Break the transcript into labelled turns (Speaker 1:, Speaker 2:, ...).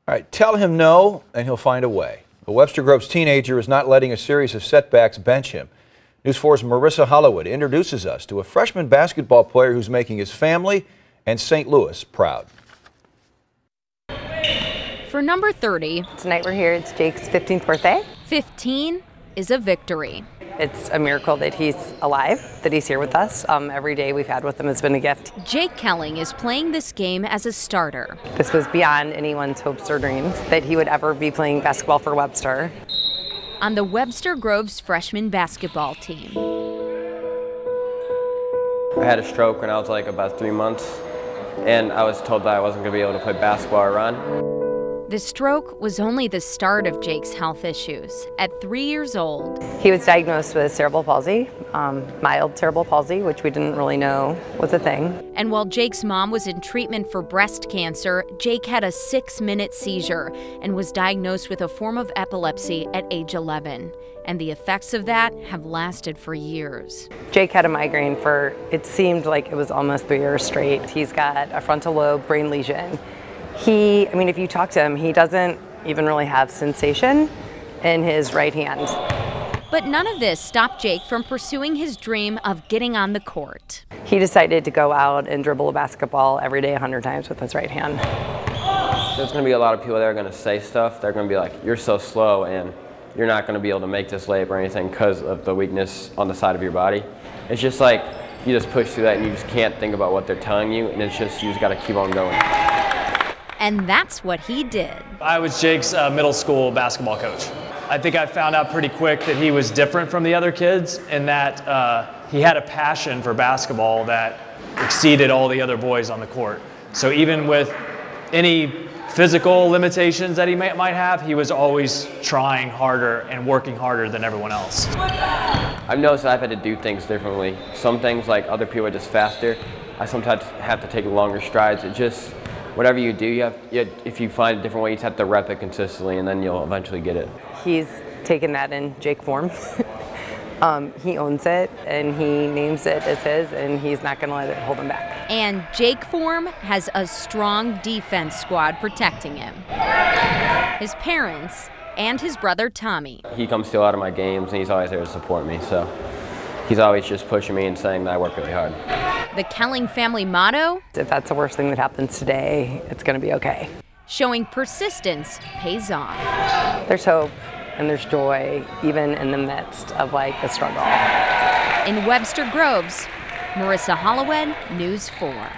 Speaker 1: All right, tell him no, and he'll find a way. A Webster Groves teenager is not letting a series of setbacks bench him. News 4's Marissa Hollywood introduces us to a freshman basketball player who's making his family and St. Louis proud.
Speaker 2: For number 30,
Speaker 3: tonight we're here, it's Jake's 15th birthday.
Speaker 2: 15 is a victory.
Speaker 3: It's a miracle that he's alive, that he's here with us. Every day we've had with him has been a gift.
Speaker 2: Jake Kelling is playing this game as a starter.
Speaker 3: This was beyond anyone's hopes or dreams, that he would ever be playing basketball for Webster.
Speaker 2: On the Webster Groves freshman basketball team.
Speaker 4: I had a stroke when I was like about 3 months, and I was told that I wasn't going to be able to play basketball or run.
Speaker 2: The stroke was only the start of Jake's health issues. At 3 years old,
Speaker 3: he was diagnosed with cerebral palsy, mild cerebral palsy, which we didn't really know was a thing.
Speaker 2: And while Jake's mom was in treatment for breast cancer, Jake had a 6-minute seizure and was diagnosed with a form of epilepsy at age 11. And the effects of that have lasted for years.
Speaker 3: Jake had a migraine for, it seemed like it was almost 3 years straight. He's got a frontal lobe brain lesion. If you talk to him, he doesn't even really have sensation in his right hand.
Speaker 2: But none of this stopped Jake from pursuing his dream of getting on the court.
Speaker 3: He decided to go out and dribble a basketball every day 100 times with his right hand.
Speaker 4: There's going to be a lot of people that are going to say stuff. They're going to be like, you're so slow and you're not going to be able to make this layup or anything because of the weakness on the side of your body. It's just like you just push through that and you just can't think about what they're telling you, and it's just you just got to keep on going.
Speaker 2: And that's what he did.
Speaker 5: I was Jake's middle school basketball coach. I think I found out pretty quick that he was different from the other kids and that he had a passion for basketball that exceeded all the other boys on the court. So even with any physical limitations that he might have, he was always trying harder and working harder than everyone else.
Speaker 4: I've noticed that I've had to do things differently. Some things, like other people are just faster. I sometimes have to take longer strides. It just, whatever you do, if you find a different way, you just have to rep it consistently, and then you'll eventually get it.
Speaker 3: He's taken that in Jake form. He owns it, and he names it as his, and he's not going to let it hold him back.
Speaker 2: And Jake form has a strong defense squad protecting him. His parents and his brother Tommy.
Speaker 4: He comes to a lot of my games, and he's always there to support me, so he's always just pushing me and saying that I work really hard.
Speaker 2: The Kelling family motto?
Speaker 3: If that's the worst thing that happens today, it's going to be okay.
Speaker 2: Showing persistence pays off.
Speaker 3: There's hope and there's joy, even in the midst of like a struggle.
Speaker 2: In Webster Groves, Marissa Hollywood, News 4.